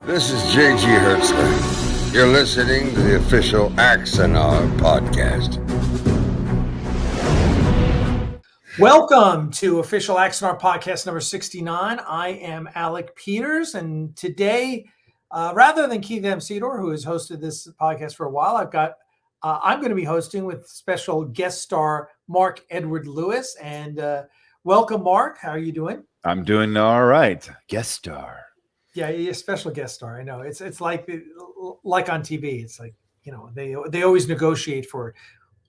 This is J.G. Hertzler. You're listening to the official Axanar Podcast. Welcome to official Axanar Podcast number 69. I am Alec Peters, and today, rather than Keith M. Cedar, who has hosted this podcast for a while, I'm going to be hosting with special guest star Mark Edward Lewis. And welcome, Mark. How are you doing? I'm doing all right. Guest star. Yeah, you're a special guest star. I know it's like on TV. It's like, you know, they always negotiate for,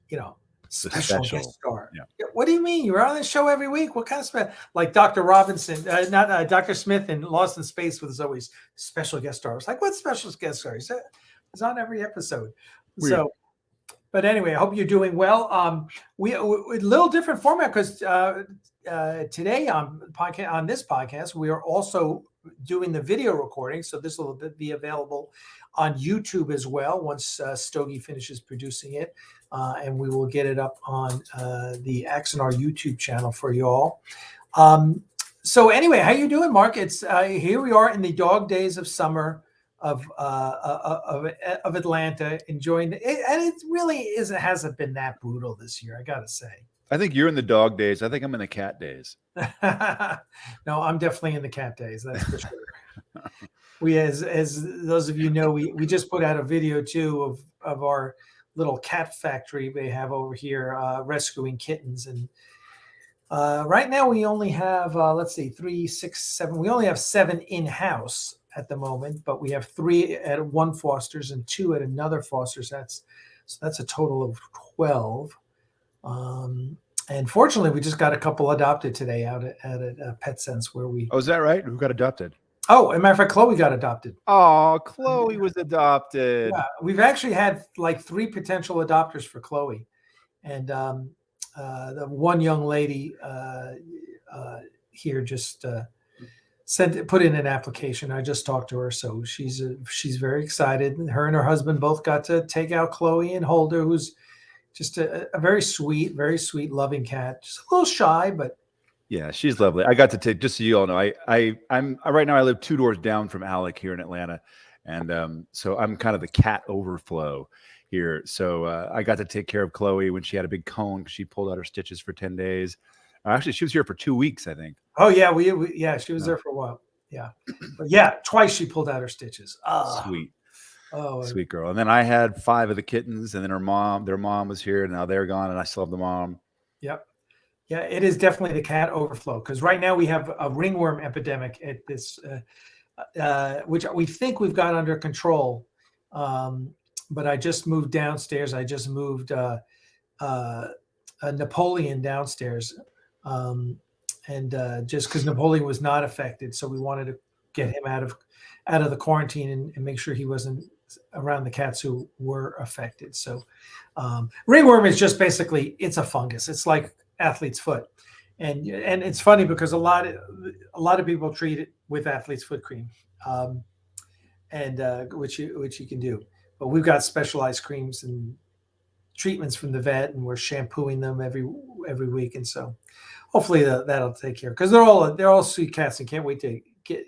you know, special guest star. Yeah. What do you mean? You're on the show every week. What kind of special? Like Dr. Robinson, Dr. Smith in Lost in Space was always special guest star. It's like, what special guest star? He's on every episode. Weird. So, but anyway, I hope you're doing well. We a little different format because today on this podcast we are also doing the video recording, so this will be available on YouTube as well once Stogie finishes producing it, and we will get it up on the Axanar YouTube channel for you all. So anyway, how you doing, Mark? It's here we are in the dog days of summer of Atlanta, enjoying it, and it really hasn't been that brutal this year, I gotta say. I think you're in the dog days. I think I'm in the cat days. No, I'm definitely in the cat days. That's for sure. We, as those of you know, we just put out a video too of our little cat factory we have over here, rescuing kittens. And right now we only have, 3, 6, 7. We only have 7 in-house at the moment, but we have 3 at one foster's and 2 at another foster's. That's a total of 12. And fortunately, we just got a couple adopted today out at PetSense where we. Oh, is that right? Who got adopted? Oh, as a matter of fact, Chloe got adopted. Oh, Chloe was adopted. Yeah, we've actually had like 3 potential adopters for Chloe, and the one young lady here just put in an application. I just talked to her, so she's very excited. Her and her husband both got to take out Chloe and hold her, who's just a very sweet, loving cat. Just a little shy, but yeah, she's lovely. I got to take, just so you all know, I'm right now I live 2 doors down from Alec here in Atlanta, and so I'm kind of the cat overflow here. So I got to take care of Chloe when she had a big cone because she pulled out her stitches for 10 days. Actually, she was here for 2 weeks, I think. Oh yeah, she was there for a while. Yeah, but yeah, twice she pulled out her stitches. Oh. Sweet. Oh, sweet girl. And then I had 5 of the kittens, and then their mom was here, and now they're gone, and I still have the mom. Yep. Yeah, it is definitely the cat overflow, because right now we have a ringworm epidemic at this, which we think we've got under control. But I just moved downstairs. I just moved a Napoleon downstairs, and just because Napoleon was not affected, so we wanted to get him out of the quarantine and make sure he wasn't around the cats who were affected. So ringworm is just basically, it's a fungus. It's like athlete's foot, and it's funny because a lot of people treat it with athlete's foot cream, and which you can do, but we've got specialized creams and treatments from the vet, and we're shampooing them every week, and so hopefully that'll take care, because they're all sweet cats and can't wait to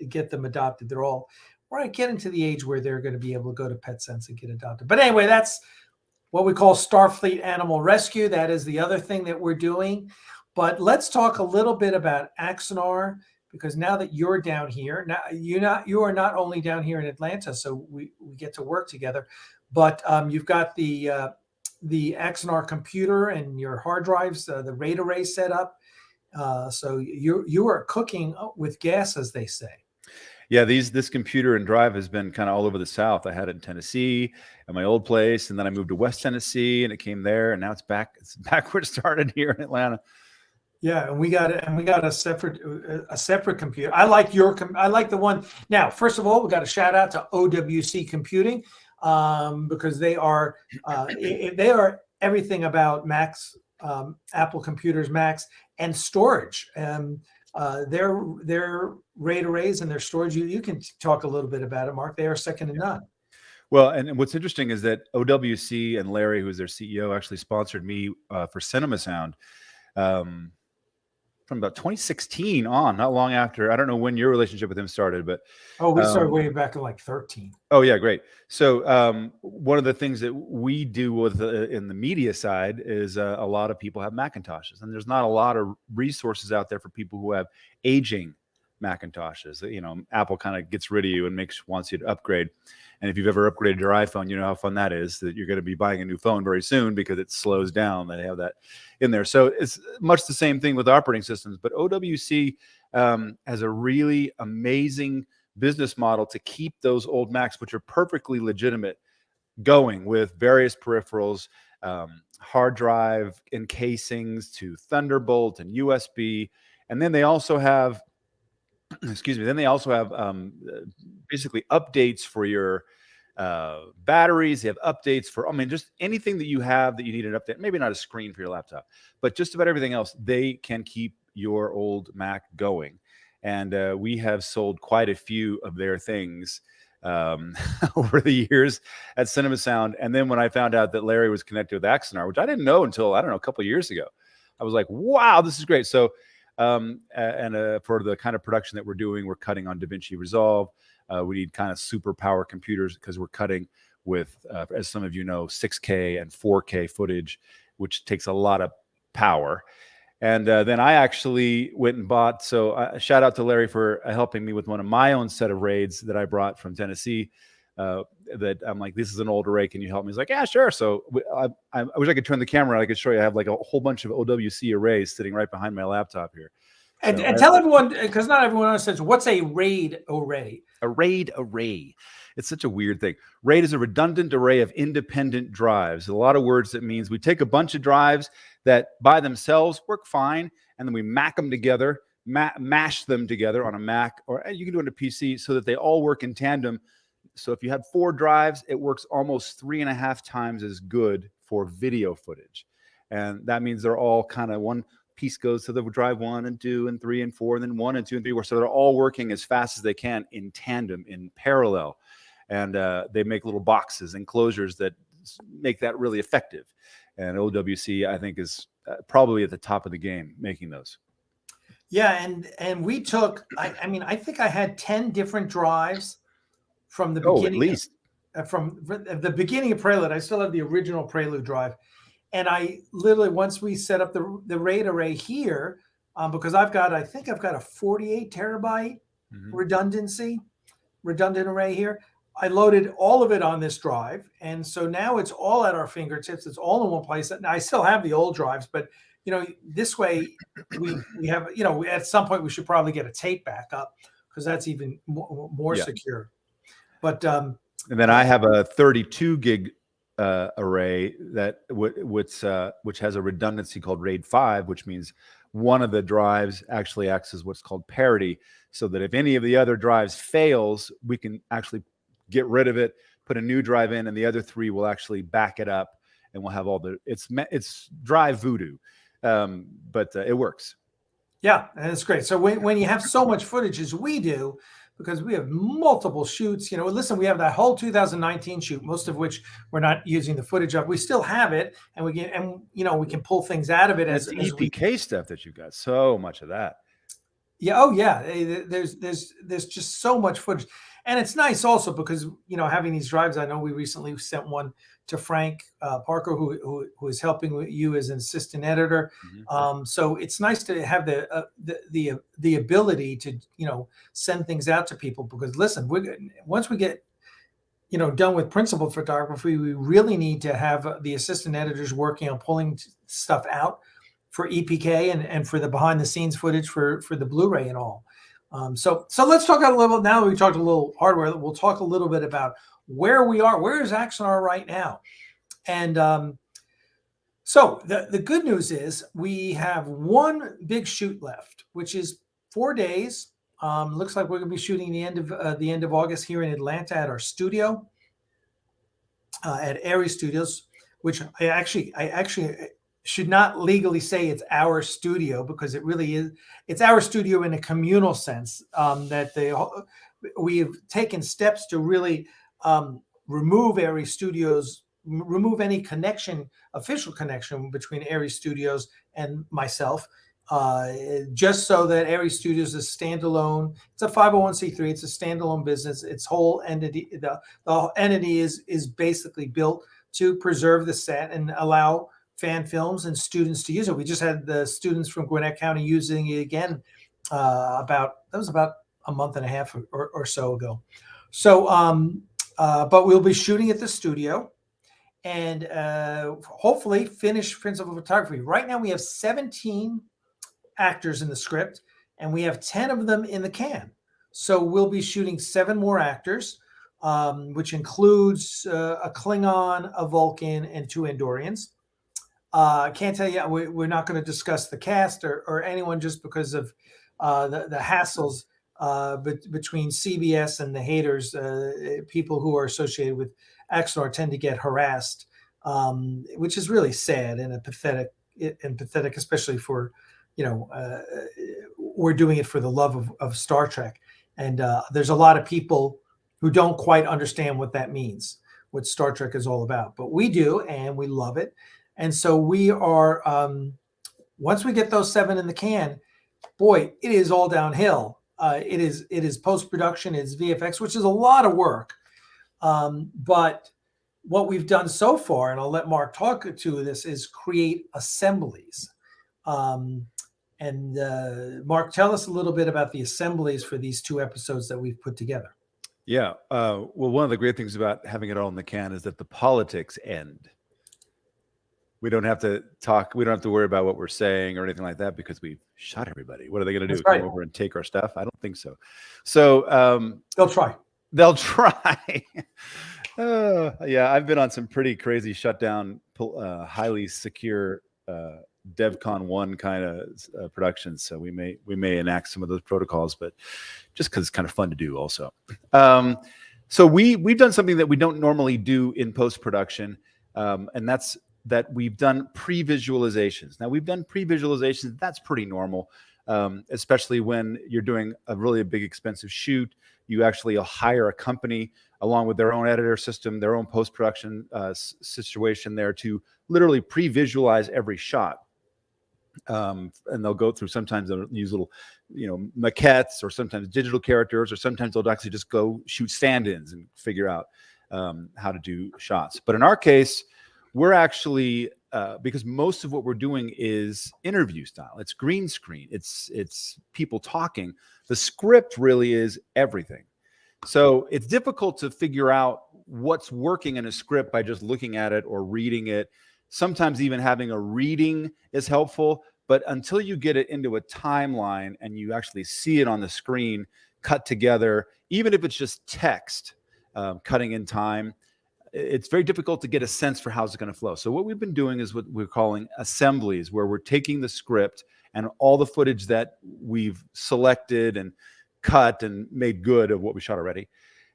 get them adopted. They're all getting to the age where they're going to be able to go to PetSense and get adopted. But anyway, that's what we call Starfleet Animal Rescue. That is the other thing that we're doing. But let's talk a little bit about Axanar, because now that you're down here, now you are not only down here in Atlanta, so we get to work together, but you've got the Axanar computer and your hard drives, the RAID array set up. So you are cooking with gas, as they say. Yeah, this computer and drive has been kind of all over the South. I had it in Tennessee at my old place, and then I moved to West Tennessee, and it came there, and now it's back where it started here in Atlanta. Yeah, and we got a separate computer. I like the one. Now, first of all, we got a shout out to OWC Computing, because they are everything about Macs, Apple computers, Macs, and storage. Their RAID arrays and their storage, you can talk a little bit about it, Mark. They are second to none. Well, and what's interesting is that OWC and Larry, who is their CEO, actually sponsored me for Cinema Sound. from about 2016 on, not long after. I don't know when your relationship with him started, but we started way back in like 13. Oh yeah, great. So one of the things that we do with in the media side is a lot of people have Macintoshes, and there's not a lot of resources out there for people who have aging Macintoshes. You know, Apple kind of gets rid of you and wants you to upgrade. And if you've ever upgraded your iPhone, you know how fun that is, that you're going to be buying a new phone very soon because it slows down. They have that in there. So it's much the same thing with operating systems. But OWC has a really amazing business model to keep those old Macs, which are perfectly legitimate, going with various peripherals, hard drive encasings to Thunderbolt and USB. And then they also have basically updates for your batteries. They have updates for, just anything that you have that you need an update. Maybe not a screen for your laptop, but just about everything else. They can keep your old Mac going. And we have sold quite a few of their things over the years at Cinema Sound. And then when I found out that Larry was connected with Axanar, which I didn't know until, a couple of years ago, I was like, wow, this is great. So, for the kind of production that we're doing, we're cutting on DaVinci Resolve. We need kind of super power computers because we're cutting with, as some of you know, 6K and 4K footage, which takes a lot of power. And then I actually went and bought, shout out to Larry for helping me with one of my own set of raids that I brought from Tennessee. That I'm like, this is an old array. Can you help me? He's like, yeah, sure. So I wish I could turn the camera. I could show you. I have like a whole bunch of OWC arrays sitting right behind my laptop here. And tell everyone, because not everyone understands, what's a RAID array? A RAID array. It's such a weird thing. RAID is a redundant array of independent drives. A lot of words that means we take a bunch of drives that by themselves work fine, and then we mash them together on a Mac, or you can do it on a PC so that they all work in tandem. So if you had 4 drives, it works almost 3.5 times as good for video footage. And that means they're all kind of, one piece goes to the drive 1 and 2 and 3 and 4, and then 1 and 2 and 3. So they're all working as fast as they can in tandem, in parallel. And they make little boxes, enclosures that make that really effective. And OWC, I think, is probably at the top of the game making those. Yeah, and we took, I think I had 10 different drives from the beginning. At least. From the beginning of Prelude. I still have the original Prelude drive. And I literally, once we set up the RAID array here, because I think I've got a 48 terabyte redundant array here. I loaded all of it on this drive. And so now it's all at our fingertips. It's all in one place. Now, I still have the old drives, but this way we have, at some point we should probably get a tape backup because that's even more secure. But and then I have a 32 gig array that which has a redundancy called RAID 5, which means one of the drives actually acts as what's called parity, so that if any of the other drives fails, we can actually get rid of it, put a new drive in, and the other 3 will actually back it up, and we'll have all it's drive voodoo, but it works. Yeah, and it's great. So when you have so much footage as we do, because we have multiple shoots, listen, we have that whole 2019 shoot, most of which we're not using the footage of. We still have it, and we can pull things out of it as EPK stuff that you've got. So much of that. Yeah. Oh, yeah. There's just so much footage. And it's nice also because, having these drives, I know we recently sent one to Frank Parker, who is helping you as an assistant editor. Mm-hmm. So it's nice to have the ability to, send things out to people because, listen, once we get, done with principal photography, we really need to have the assistant editors working on pulling stuff out for EPK and for the behind the scenes footage for the Blu-ray and all. So let's talk a little. Now that we talked a little hardware, we'll talk a little bit about where we are. Where is Axanar right now? And so the good news is we have one big shoot left, which is 4 days. Looks like we're going to be shooting the end of August here in Atlanta at our studio at Airy Studios, which I actually should not legally say it's our studio because it really is. It's our studio in a communal sense, that we have taken steps to really remove Airy Studios, remove any official connection between Airy Studios and myself. just so that Aries Studios is standalone. It's a 501c3. It's a standalone business. Its whole entity, the entity is basically built to preserve the set and allow fan films and students to use it. We just had the students from Gwinnett County using it again about a month and a half or so ago. So, but we'll be shooting at the studio and hopefully finish principal photography. Right now we have 17 actors in the script and we have 10 of them in the can. So we'll be shooting 7 more actors, which includes a Klingon, a Vulcan, and 2 Andorians. Can't tell you, we're not going to discuss the cast or anyone just because of the hassles between CBS and the haters. People who are associated with Axanar tend to get harassed, which is really sad and pathetic, especially for, we're doing it for the love of Star Trek. And there's a lot of people who don't quite understand what that means, what Star Trek is all about. But we do, and we love it. And so we are, once we get those 7 in the can, boy, it is all downhill. It is post-production, it's VFX, which is a lot of work. But what we've done so far, and I'll let Mark talk to this, is create assemblies. Mark, tell us a little bit about the assemblies for these 2 episodes that we've put together. Yeah. Well, one of the great things about having it all in the can is that the politics end. We don't have to talk. We don't have to worry about what we're saying or anything like that because we've shot everybody. What are they going to do? Right. Come over and take our stuff? I don't think so. So they'll try. They'll try. Yeah, I've been on some pretty crazy shutdown, highly secure DevCon 1 kind of productions. So we may enact some of those protocols, but just because it's kind of fun to do also. So we've done something that we don't normally do in post-production, and that's that we've done pre-visualizations. Now we've done pre-visualizations. That's pretty normal, especially when you're doing a really big expensive shoot. You actually hire a company along with their own editor system, their own post-production situation there to literally pre-visualize every shot. And they'll go through, sometimes they'll use little, maquettes or sometimes digital characters, or sometimes they'll actually just go shoot stand-ins and figure out how to do shots. But in our case, we're actually, because most of what we're doing is interview style. It's green screen. It's people talking. The script really is everything. So it's difficult to figure out what's working in a script by just looking at it or reading it. Sometimes even having a reading is helpful, but until you get it into a timeline and you actually see it on the screen cut together, even if it's just text cutting in time, it's very difficult to get a sense for how it's going to flow. So what we've been doing is what we're calling assemblies, where we're taking the script and all the footage that we've selected and cut and made good of what we shot already,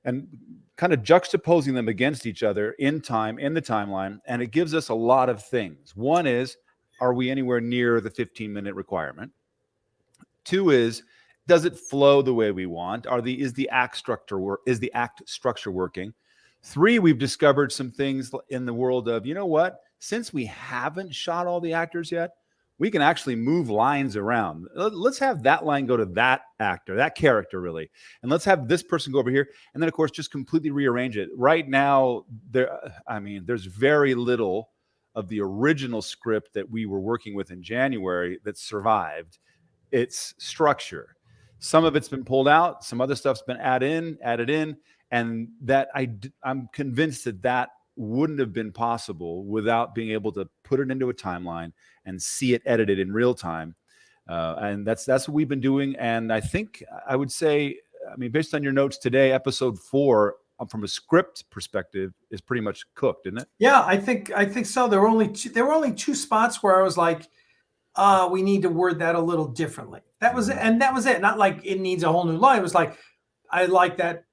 and kind of juxtaposing them against each other in time, in the timeline. And it gives us a lot of things. One is, are we anywhere near the 15-minute requirement? 2 is, does it flow the way we want? Is the act structure working? 3, we've discovered some things in the world of, since we haven't shot all the actors yet, we can actually move lines around. Let's have that line go to that actor, that character really. And let's have this person go over here. And then of course, just completely rearrange it. Right now, there's very little of the original script that we were working with in January that survived its structure. Some of it's been pulled out. Some other stuff's been added in. And that I'm convinced that wouldn't have been possible without being able to put it into a timeline and see it edited in real time. And that's what we've been doing. And I think I would say, based on your notes today, episode 4, from a script perspective, is pretty much cooked, isn't it? Yeah, I think so. There were only 2 spots where I was like, we need to word that a little differently. That was it. And that was it. Not like it needs a whole new line. It was like, I like that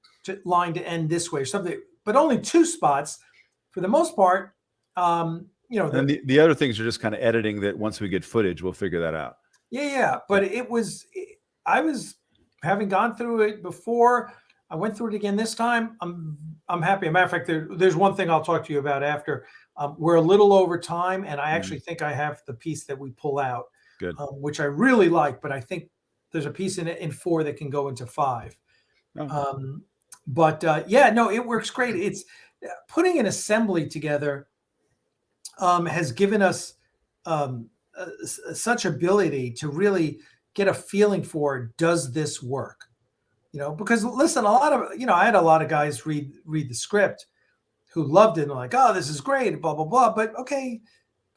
line to end this way or something, but only 2 spots for the most part. And the other things are just kind of editing that once we get footage, we'll figure that out. Yeah. But I was having gone through it before. I went through it again this time. I'm happy. As a matter of fact, there's one thing I'll talk to you about after. We're a little over time, and I actually think I have the piece that we pull out. Good. Which I really like, but I think there's a piece in 4 that can go into 5. Oh. It works great. It's putting an assembly together has given us such ability to really get a feeling for, does this work? Because listen, I had a lot of guys read the script who loved it and like, oh, this is great, blah, blah, blah. But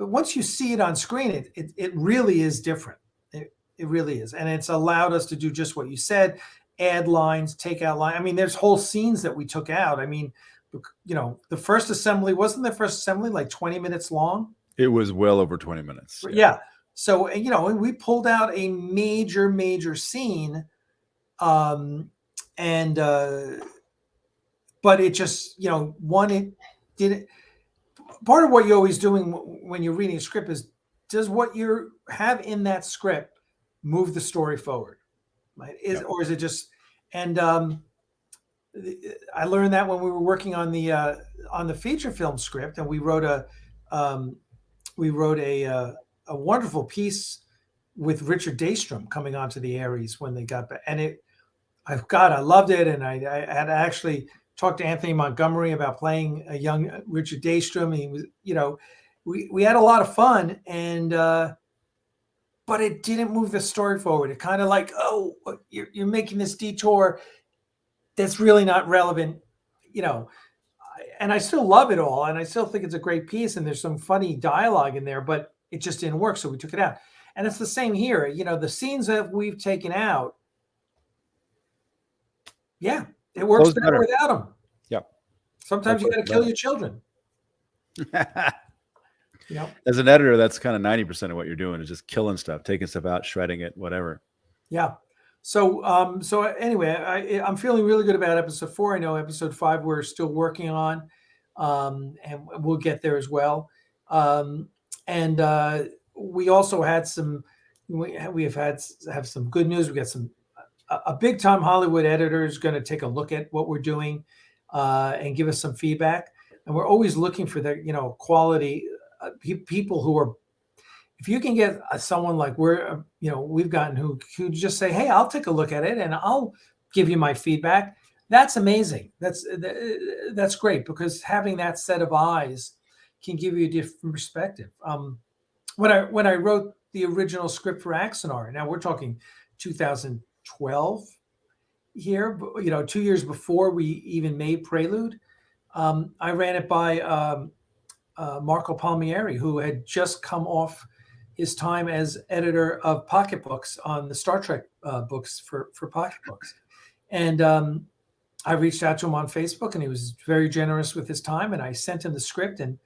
once you see it on screen, it really is different. It really is. And it's allowed us to do just what you said, add lines, take out lines. I mean, there's whole scenes that we took out. I mean, the first assembly, wasn't the first assembly like 20 minutes long? It was well over 20 minutes. Yeah. So, we pulled out a major scene. But it just, it didn't. Part of what you're always doing when you're reading a script is, does what you have in that script move the story forward? Right? Or is it just? And I learned that when we were working on the feature film script, and we wrote a wonderful piece with Richard Daystrom coming onto the Aries when they got back, and I loved it, and I had actually talked to Anthony Montgomery about playing a young Richard Daystrom. He was, we had a lot of fun, and but it didn't move the story forward. It kind of like, oh, you're making this detour that's really not relevant, and I still love it all, and I still think it's a great piece, and there's some funny dialogue in there, but it just didn't work, so we took it out. And it's the same here. The scenes that we've taken out, yeah, it works better without them. Yep. Sometimes you got to kill your children. As an editor, that's kind of 90% of what you're doing is just killing stuff, taking stuff out, shredding it, whatever. Yeah. So anyway, I'm feeling really good about episode 4. I know episode 5 we're still working on, and we'll get there as well. We also had some. We have some good news. We got a big time Hollywood editor is going to take a look at what we're doing and give us some feedback. And we're always looking for the quality people who are. If you can get someone like we've gotten who just say, hey, I'll take a look at it and I'll give you my feedback. That's amazing. That's great, because having that set of eyes can give you a different perspective. When I wrote the original script for Axanar, now we're talking 2012 here, 2 years before we even made Prelude, I ran it by Marco Palmieri, who had just come off his time as editor of Pocketbooks on the Star Trek books for Pocketbooks. And I reached out to him on Facebook, and he was very generous with his time. And I sent him the script, and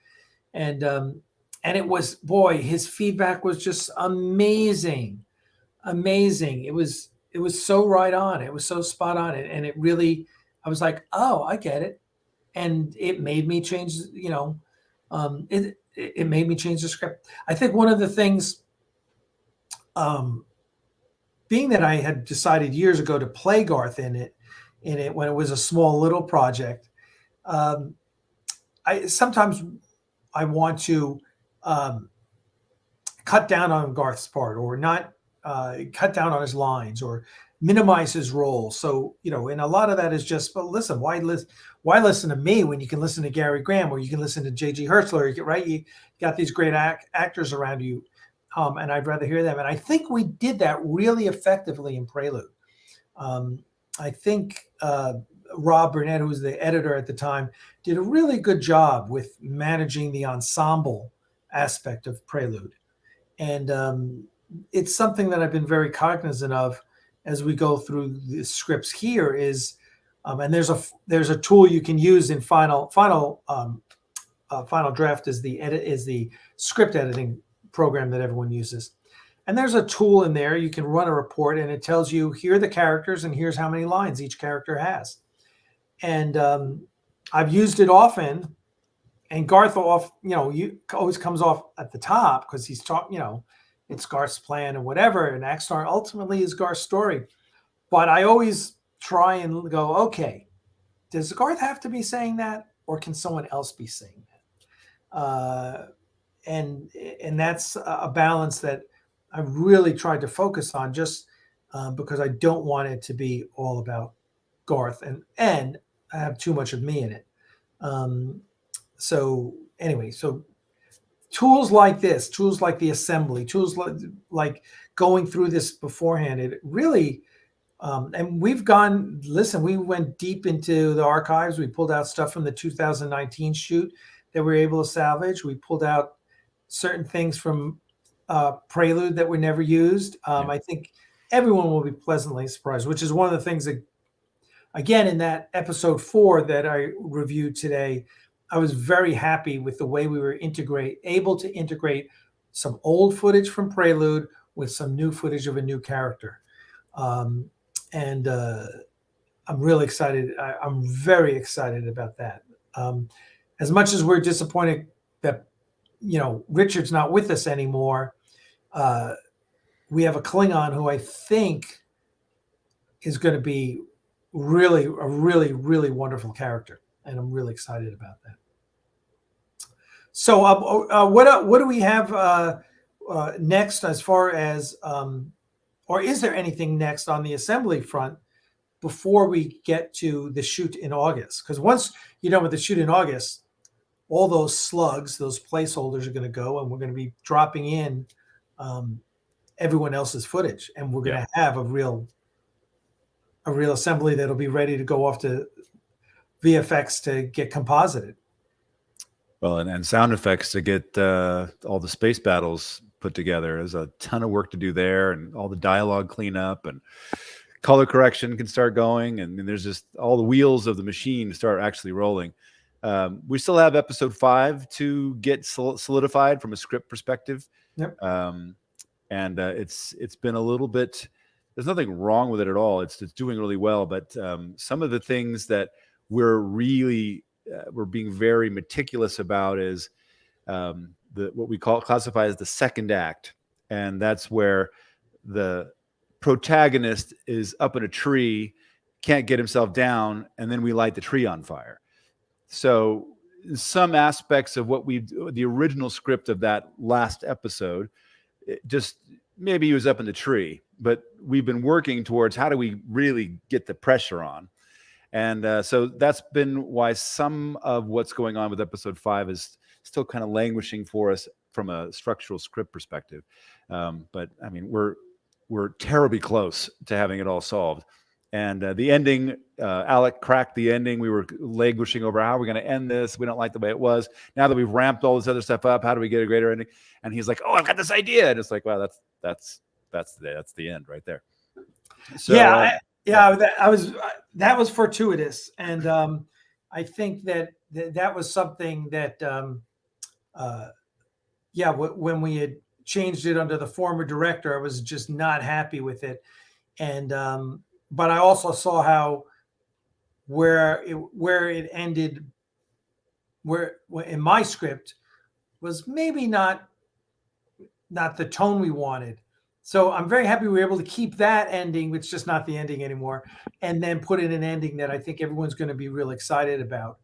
it was, boy, his feedback was just amazing. It was so right on. It was so spot on. And it really, I was like, oh, I get it. And it made me change, it made me change the script. I think one of the things, being that I had decided years ago to play Garth in it when it was a small little project, sometimes I want to cut down on Garth's part, or not cut down on his lines, or minimize his role. So, and a lot of that is just, but listen, why listen to me when you can listen to Gary Graham, or you can listen to J.G. Hertzler, right? You got these great actors around you, and I'd rather hear them. And I think we did that really effectively in Prelude. I think Rob Burnett, who was the editor at the time, did a really good job with managing the ensemble aspect of Prelude. And it's something that I've been very cognizant of as we go through the scripts here is, and there's a tool you can use in Final Draft is the script editing program that everyone uses. And there's a tool in there, you can run a report, and it tells you, here are the characters and here's how many lines each character has. And I've used it often, and Garth always comes off at the top because he's talking, it's Garth's plan and whatever, and Axanar ultimately is Garth's story. But I always try and go, okay, does Garth have to be saying that, or can someone else be saying that? And that's a balance that I've really tried to focus on, just because I don't want it to be all about Garth and I have too much of me in it. So anyway, so tools like this, tools like the assembly, tools like going through this beforehand, it really, and we went deep into the archives. We pulled out stuff from the 2019 shoot that we were able to salvage. We pulled out certain things from Prelude that were never used. I think everyone will be pleasantly surprised, which is one of the things that, again, in that episode 4 that I reviewed today, I was very happy with the way we were able to integrate some old footage from Prelude with some new footage of a new character. And I'm really excited. I'm very excited about that. As much as we're disappointed that, Richard's not with us anymore, we have a Klingon who I think is going to be really a really, really wonderful character. And I'm really excited about that. So what do we have next as far as, or is there anything next on the assembly front before we get to the shoot in August? Because once you're done with the shoot in August, all those slugs, those placeholders are going to go, and we're going to be dropping in everyone else's footage, and we're going to have a real assembly that'll be ready to go off to VFX to get composited. Well, and sound effects to get all the space battles put together. There's a ton of work to do there, and all the dialogue cleanup and color correction can start going. And there's just all the wheels of the machine start actually rolling. We still have episode 5 to get solidified from a script perspective. Yep. And it's been a little bit, there's nothing wrong with it at all. It's doing really well. But some of the things that we're being very meticulous about is what we classify as the second act. And that's where the protagonist is up in a tree, can't get himself down, and then we light the tree on fire. So some aspects of the original script of that last episode, maybe he was up in the tree, but we've been working towards how do we really get the pressure on. And so that's been why some of what's going on with episode 5 is still kind of languishing for us from a structural script perspective. But I mean, we're terribly close to having it all solved. And the ending, Alec cracked the ending. We were languishing over how we're going to end this. We don't like the way it was. Now that we've ramped all this other stuff up, how do we get a greater ending? And he's like, "Oh, I've got this idea." And it's like, "Wow, that's the end right there." So, that was fortuitous, and I think that was something that when we had changed it under the former director, I was just not happy with it, and but I also saw where it ended, where in my script was maybe not the tone we wanted. So I'm very happy we were able to keep that ending, which is just not the ending anymore, and then put in an ending that I think everyone's going to be real excited about.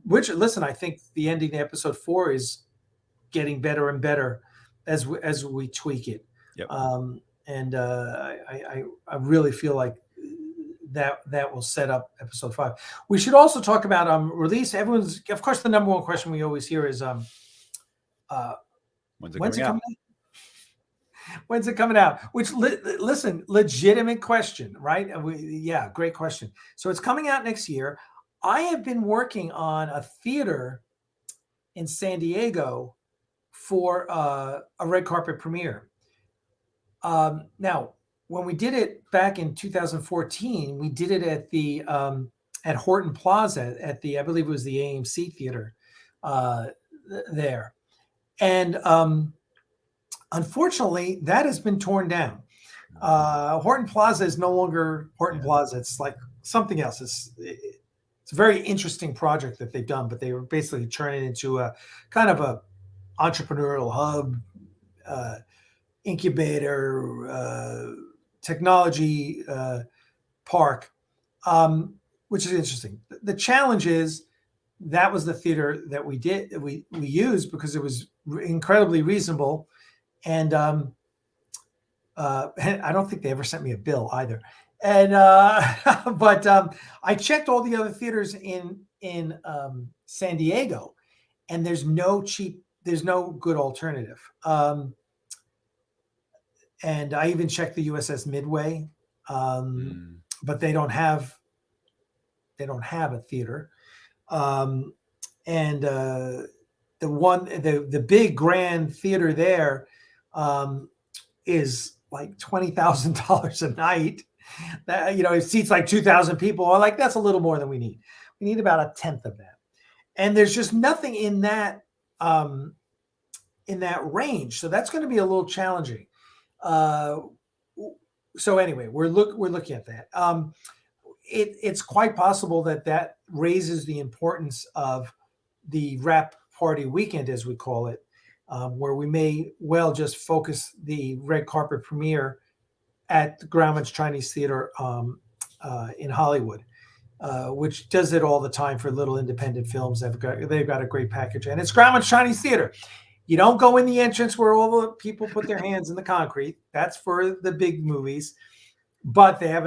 Which, listen, I think the ending to episode 4 is getting better and better as we tweak it. Yep. And I really feel like that will set up episode 5. We should also talk about release. Of course, the number one question we always hear is when's it coming out? When's it coming out? Which, listen, legitimate question, right? Great question. So it's coming out next year. I have been working on a theater in San Diego for a red carpet premiere. Now, when we did it back in 2014, we did it at Horton Plaza at I believe it was the AMC theater there. And unfortunately, that has been torn down. Horton Plaza is no longer Horton Plaza. It's like something else. It's a very interesting project that they've done, but they were basically turning it into a kind of a entrepreneurial hub, incubator, technology park, which is interesting. The challenge is that was the theater that we used because it was incredibly reasonable. And And I don't think they ever sent me a bill either. And but I checked all the other theaters in San Diego, and there's no good alternative. And I even checked the USS Midway, but they don't have a theater. And the big grand theater there is like $20,000 a night. That, it seats like 2,000 people. I'm like, that's a little more than we need. We need about a tenth of that. And there's just nothing in that range. So that's going to be a little challenging. So anyway, we're looking at that. It's quite possible that raises the importance of the wrap party weekend, as we call it, where we may well just focus the red carpet premiere at the Grauman's Chinese Theater in Hollywood, which does it all the time for little independent films. They've got a great package, and it's Grauman's Chinese Theater. You don't go in the entrance where all the people put their hands in the concrete. That's for the big movies. But they have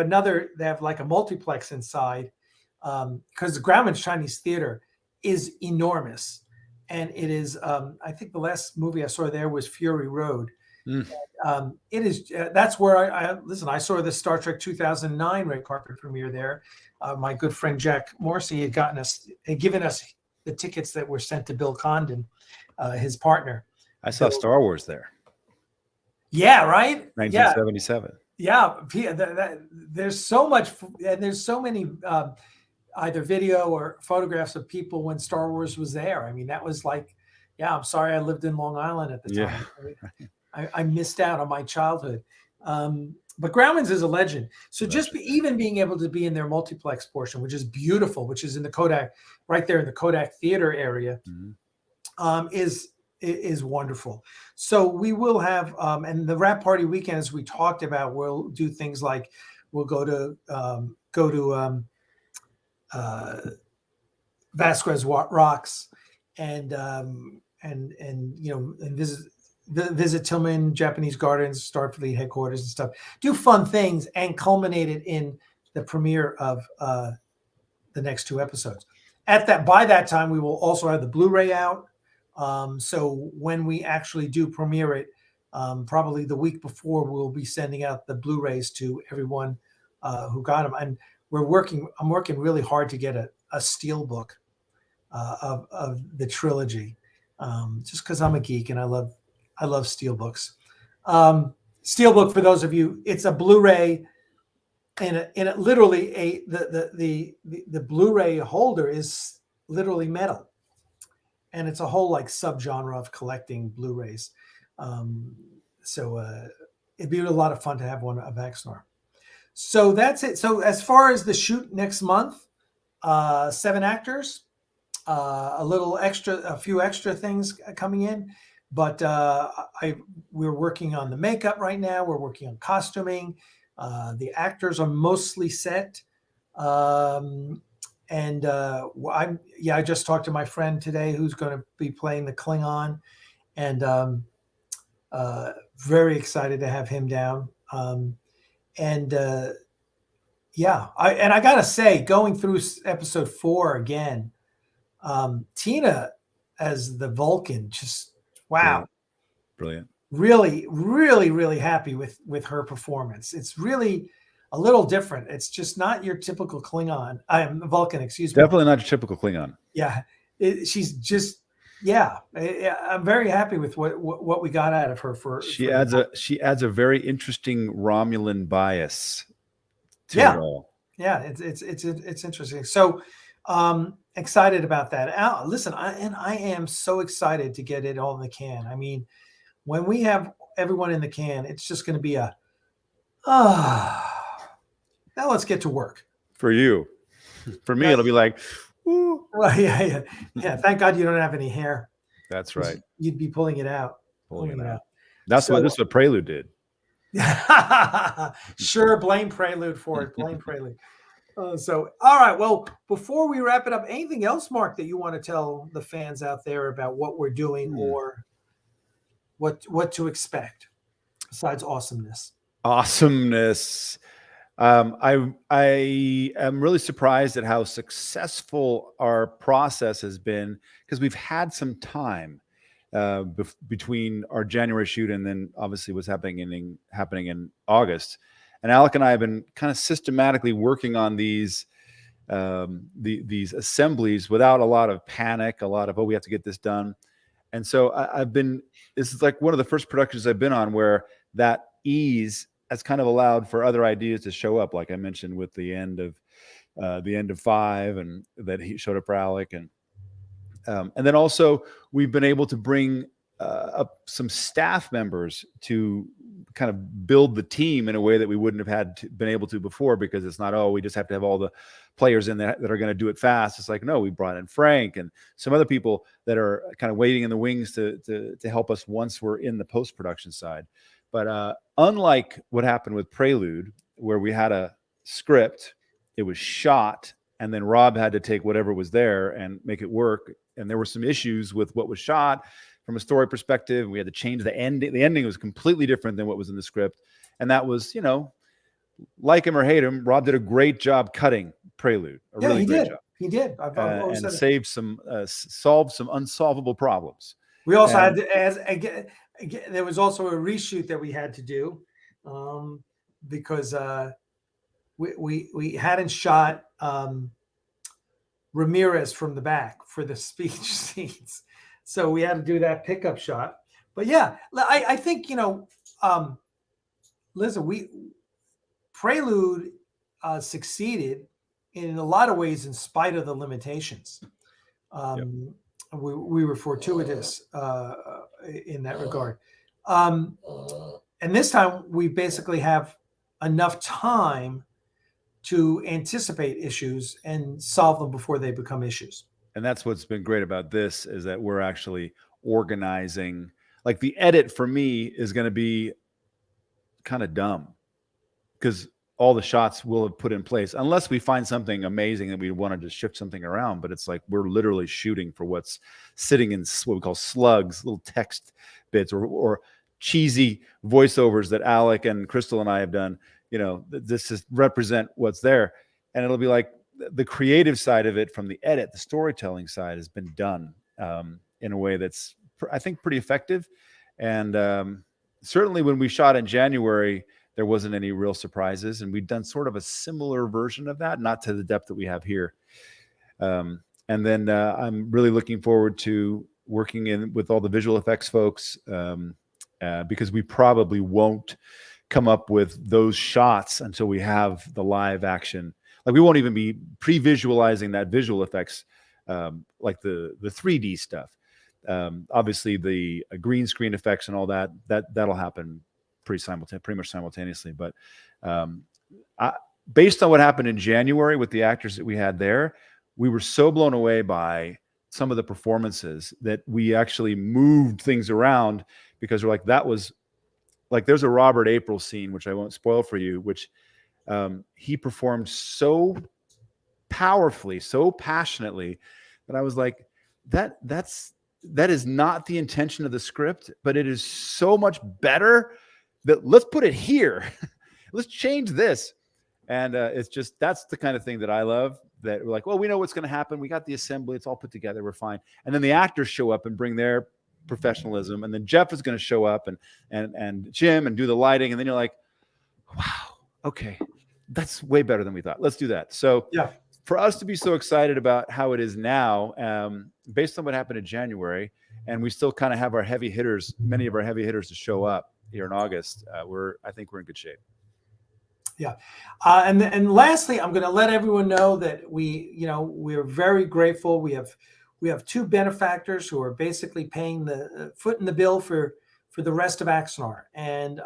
like a multiplex inside, because the Grauman's Chinese Theater is enormous. And it is, I think the last movie I saw there was Fury Road. It is, that's where I saw the Star Trek 2009 red carpet premiere there. My good friend Jack Morrissey had given us the tickets that were sent to Bill Condon, his partner. I saw Star Wars there. Yeah, right? 1977. Yeah. There's so much, and there's so many either video or photographs of people when Star Wars was there. I mean, that was like, I'm sorry I lived in Long Island at the time. Yeah. I missed out on my childhood. But Grauman's is a legend. So just even being able to be in their multiplex portion, which is beautiful, which is in the Kodak, right there in the Kodak Theater area, is wonderful. So we will have, and the wrap party weekend, as we talked about, we'll do things like we'll go to Vasquez Rocks and visit Tillman Japanese Gardens, Starfleet headquarters and stuff. Do fun things and culminate it in the premiere of the next two episodes. By that time, we will also have the Blu-ray out. So when we actually do premiere it, probably the week before, we'll be sending out the Blu-rays to everyone who got them. And I'm working really hard to get a steelbook of the trilogy, just because I'm a geek and I love steelbooks. Steelbook, for those of you, it's a Blu-ray, and literally the Blu-ray holder is literally metal, and it's a whole like subgenre of collecting Blu-rays. So it'd be a lot of fun to have one of Axanar. So that's it. So as far as the shoot next month, 7 actors, a few extra things coming in, but we're working on the makeup right now. We're working on costuming. The actors are mostly set. I just talked to my friend today who's going to be playing the Klingon, and very excited to have him down. I gotta say, going through episode 4 again, Tina as the Vulcan, just wow, brilliant. Really, really, really happy with her performance. It's really a little different. It's just not your typical Klingon. Vulcan, excuse me. Definitely not your typical Klingon. Yeah, she's just. Yeah, I'm very happy with what we got out of her. She adds a very interesting Romulan bias to it all. Yeah, it's interesting. So excited about that. Listen, I am so excited to get it all in the can. I mean, when we have everyone in the can, it's just going to be now let's get to work. For you, for me, it'll be like. Ooh. Well, yeah. Thank God you don't have any hair. That's right. You'd be pulling it out. Pulling it out. That's what Prelude did. Sure, blame Prelude for it. Blame Prelude. All right. Well, before we wrap it up, anything else, Mark, that you want to tell the fans out there about what we're doing or what to expect besides awesomeness? Awesomeness. I am really surprised at how successful our process has been, because we've had some time between our January shoot and then obviously what's happening in August. And Alec and I have been kind of systematically working on these assemblies without a lot of panic, a lot of, oh, we have to get this done. And so this is like one of the first productions I've been on where that ease has kind of allowed for other ideas to show up, like I mentioned with the end of 5, and that he showed up for Alec, and then also we've been able to bring up some staff members to kind of build the team in a way that we wouldn't have been able to before, because it's not, oh, we just have to have all the players in that are going to do it fast. It's like, no, we brought in Frank and some other people that are kind of waiting in the wings to help us once we're in the post-production side. But unlike what happened with Prelude, where we had a script, it was shot, and then Rob had to take whatever was there and make it work. And there were some issues with what was shot from a story perspective. We had to change the ending. The ending was completely different than what was in the script. And that was, like him or hate him, Rob did a great job cutting Prelude. Really great job. He did. And solved some unsolvable problems. We also had to, there was also a reshoot that we had to do because we hadn't shot Ramirez from the back for the speech scenes. So we had to do that pickup shot. But yeah, I think, listen, Prelude succeeded in a lot of ways in spite of the limitations. We were fortuitous in that regard. And this time we basically have enough time to anticipate issues and solve them before they become issues. And that's what's been great about this, is that we're actually organizing. Like, the edit for me is going to be kind of dumb, because all the shots we'll have put in place, unless we find something amazing that we wanted to shift something around. But it's like we're literally shooting for what's sitting in what we call slugs, little text bits or cheesy voiceovers that Alec and Crystal and I have done. This is represent what's there. And it'll be like the creative side of it from the edit, the storytelling side has been done in a way that's, I think, pretty effective. And certainly when we shot in January, there wasn't any real surprises, and we'd done sort of a similar version of that, not to the depth that we have here. And then I'm really looking forward to working with all the visual effects folks, because we probably won't come up with those shots until we have the live action. Like, we won't even be pre-visualizing that visual effects, like the 3D stuff. Obviously, the green screen effects and all that'll happen pretty much simultaneously. But based on what happened in January with the actors that we had there, we were so blown away by some of the performances that we actually moved things around, because we're like, that was like, there's a Robert April scene, which I won't spoil for you, which he performed so powerfully, so passionately, that I was like, that is not the intention of the script, but it is so much better that let's put it here. Let's change this. And it's just, that's the kind of thing that I love, that we're like, well, we know what's going to happen. We got the assembly. It's all put together. We're fine. And then the actors show up and bring their professionalism. And then Jeff is going to show up and Jim and do the lighting. And then you're like, wow, okay, that's way better than we thought. Let's do that. So yeah, for us to be so excited about how it is now, based on what happened in January, and we still kind of have our heavy hitters, many of our heavy hitters to show up here in August, I think we're in good shape. Yeah. And lastly, I'm going to let everyone know that we're very grateful. We have two benefactors who are basically paying the foot in the bill for the rest of Axanar. And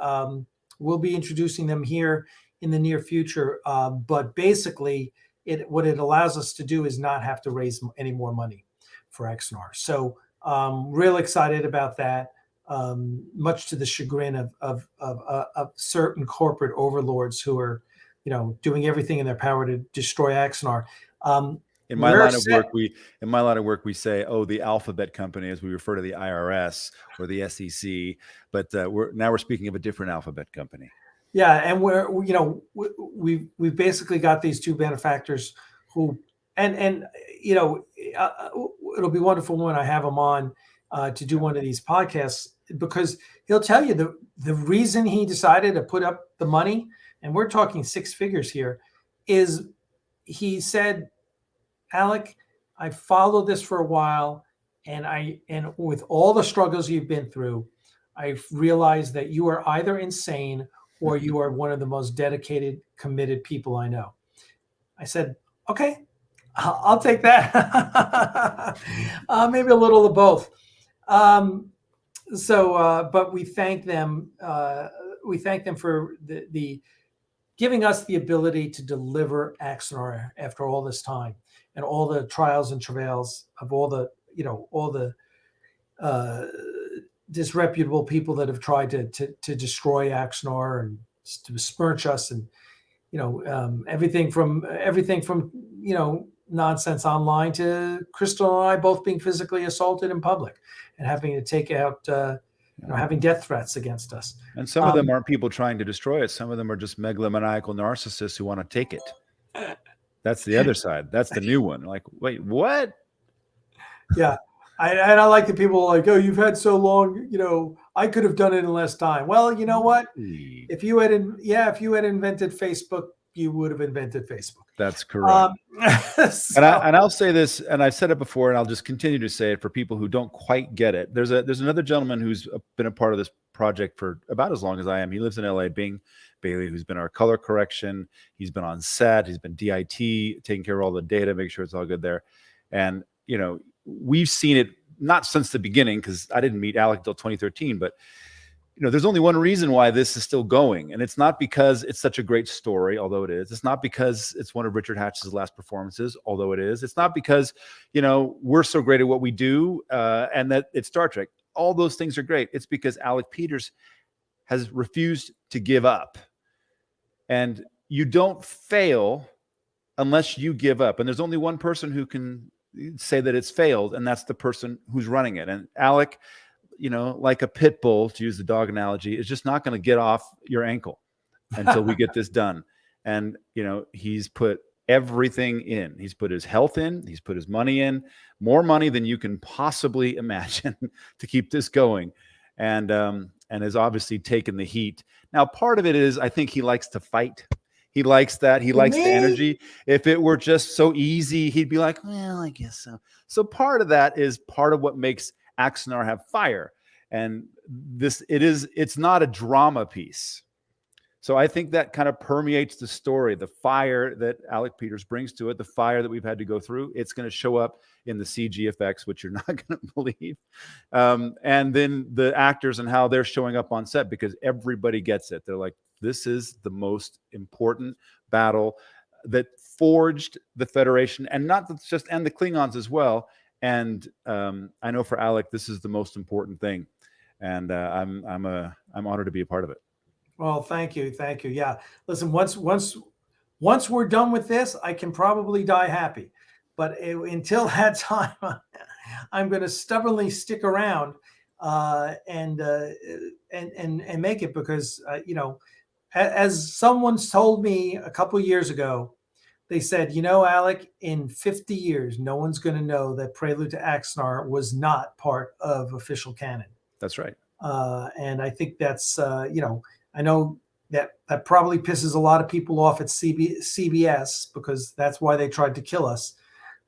we'll be introducing them here in the near future. But basically, what it allows us to do is not have to raise any more money for Axanar. So real excited about that. Much to the chagrin of certain corporate overlords who are, doing everything in their power to destroy Axanar. In my line of work, we say, "Oh, the alphabet company," as we refer to the IRS or the SEC. But now we're speaking of a different alphabet company. Yeah, and we've basically got these two benefactors who, and it'll be wonderful when I have him on to do one of these podcasts, because he'll tell you the reason he decided to put up the money, and we're talking six figures here, is he said, Alec, I followed this for a while, and with all the struggles you've been through, I've realized that you are either insane or you are one of the most dedicated, committed people I know. I said, okay, I'll take that. Maybe a little of both. But we thank them. We thank them for the giving us the ability to deliver Axanar after all this time and all the trials and travails of all the disreputable people that have tried to destroy Axanar and to besmirch us, and everything from nonsense online to Crystal and I both being physically assaulted in public and having to take out having death threats against us. And some of them aren't people trying to destroy it. Some of them are just megalomaniacal narcissists who want to take it. That's the other side. That's the new one. Like, wait, what? Yeah. I like the people like, oh, you've had so long, I could have done it in less time. Well, you know what? If you had invented Facebook, you would have invented Facebook. That's correct. So, and I'll say this, and I've said it before, and I'll just continue to say it for people who don't quite get it. There's another gentleman who's been a part of this project for about as long as I am. He lives in LA, Bing Bailey, who's been our color correction. He's been on set. He's been DIT, taking care of all the data, make sure it's all good there. And, we've seen it not since the beginning, because I didn't meet Alec until 2013, but there's only one reason why this is still going, and it's not because it's such a great story, although it is. It's not because it's one of Richard Hatch's last performances, although it is. It's not because we're so great at what we do and that it's Star Trek. All those things are great. It's because Alec Peters has refused to give up, and you don't fail unless you give up. And there's only one person who can say that it's failed, and that's the person who's running it. And Alec, like a pit bull, to use the dog analogy, is just not going to get off your ankle until we get this done. And he's put everything in. He's put his health in. He's put his money in, more money than you can possibly imagine to keep this going, and has obviously taken the heat. Now, part of it is, I think he likes to fight. He likes that. He likes the energy. If it were just so easy, he'd be like, well, I guess so. So part of that is part of what makes Axanar have fire. And it's not a drama piece. So I think that kind of permeates the story, the fire that Alec Peters brings to it, the fire that we've had to go through. It's going to show up in the CG effects, which you're not going to believe. And then the actors and how they're showing up on set, because everybody gets it. They're like, this is the most important battle that forged the Federation, and not just, and the Klingons as well. And I know for Alec, this is the most important thing, and I'm honored to be a part of it. Well, thank you. Yeah, listen, once we're done with this, I can probably die happy, but until that time, I'm going to stubbornly stick around and make it, because as someone told me a couple years ago, they said, Alec, in 50 years, no one's going to know that Prelude to Axanar was not part of official canon. That's right. And I think that's, I know that probably pisses a lot of people off at CBS, because that's why they tried to kill us.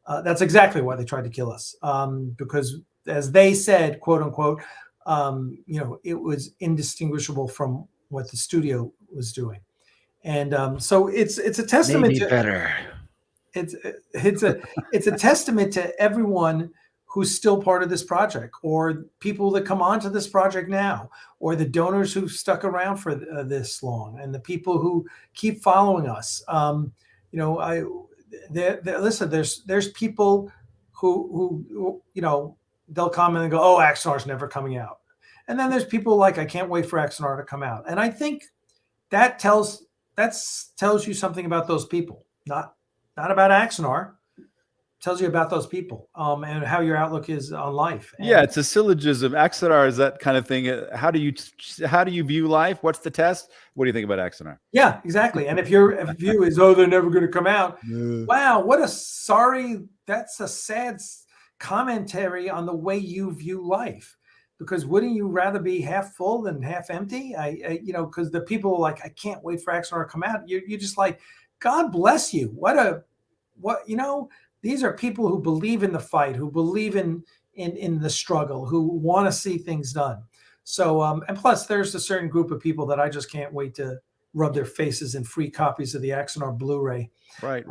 That's exactly why they tried to kill us. Because as they said, quote unquote, it was indistinguishable from what the studio was doing. And so it's a testament to better. It's a testament to everyone who's still part of this project, or people that come onto this project now, or the donors who've stuck around for this long, and the people who keep following us. Listen, there's people who they'll comment and go, "Oh, Axanar's never coming out," and then there's people like, "I can't wait for Axanar to come out," and I think that tells you something about those people, not about Axanar. tells you about those people and how your outlook is on life. And it's a syllogism. Axanar is that kind of thing. How do you view life? What's the test? What do you think about Axanar? Yeah, exactly. And if your view is, they're never going to come out. Wow, that's a sad commentary on the way you view life. Because wouldn't you rather be half full than half empty? Because the people like, I can't wait for Axanar to come out. You're just like, God bless you. These are people who believe in the fight, who believe in the struggle, who want to see things done. So, and plus there's a certain group of people that I just can't wait to rub their faces in free copies of the Axanar Blu-ray. Right.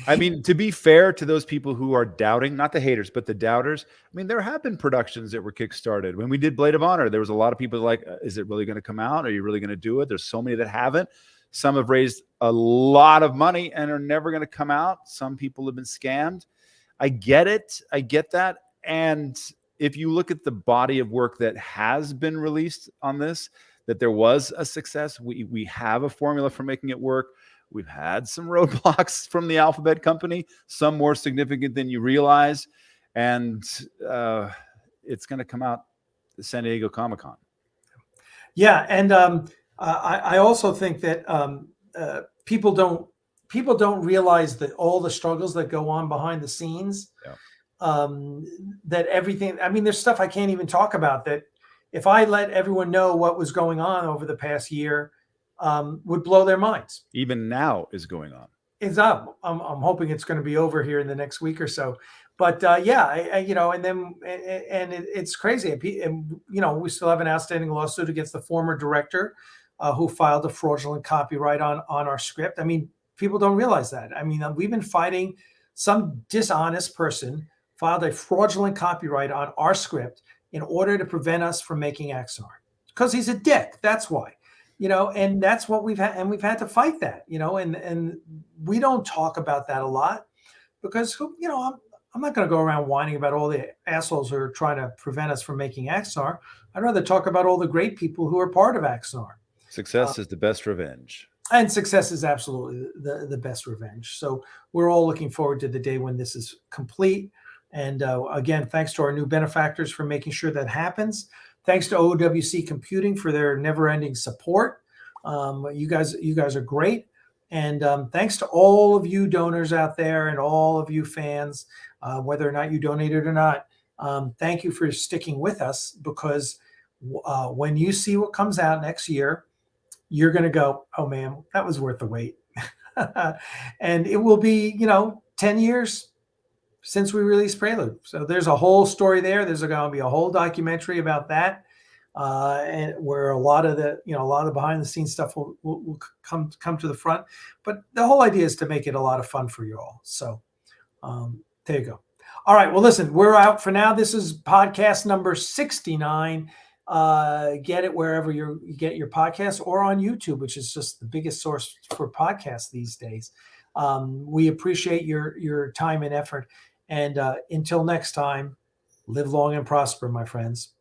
I mean, to be fair to those people who are doubting, not the haters, but the doubters. I mean, there have been productions that were kickstarted. When we did Blade of Honor, there was a lot of people like, is it really going to come out? Are you really going to do it? There's so many that haven't. Some have raised a lot of money and are never going to come out. Some people have been scammed. I get it. I get that. And if you look at the body of work that has been released on this, that there was a success. We have a formula for making it work. We've had some roadblocks from the Alphabet company, some more significant than you realize. And it's going to come out the San Diego Comic-Con. Yeah. And I also think that people don't realize that all the struggles that go on behind the scenes, that everything, I mean, there's stuff I can't even talk about that if I let everyone know what was going on over the past year, would blow their minds. Even now is going on. It's up. I'm hoping it's going to be over here in the next week or so. But it's crazy. And, we still have an outstanding lawsuit against the former director who filed a fraudulent copyright on our script. I mean, people don't realize that. I mean, we've been fighting some dishonest person filed a fraudulent copyright on our script in order to prevent us from making Axanar because he's a dick. That's why. And that's what we've had, and we've had to fight that, and we don't talk about that a lot because, I'm not going to go around whining about all the assholes who are trying to prevent us from making Axanar. I'd rather talk about all the great people who are part of Axanar. Success is the best revenge. And success is absolutely the best revenge. So we're all looking forward to the day when this is complete. And again, thanks to our new benefactors for making sure that happens. Thanks to OWC Computing for their never-ending support. You guys are great. And thanks to all of you donors out there and all of you fans, whether or not you donated or not. Thank you for sticking with us because when you see what comes out next year, you're going to go, oh, man, that was worth the wait. And it will be, 10 years since we released Prelude. So there's a whole story there. There's going to be a whole documentary about that. And where a lot of the behind the scenes stuff will come to the front. But the whole idea is to make it a lot of fun for you all. So there you go. All right. Well, listen, we're out for now. This is podcast number 69. Get it wherever you get your podcasts or on YouTube, which is just the biggest source for podcasts these days. We appreciate your time and effort. And until next time, live long and prosper, my friends.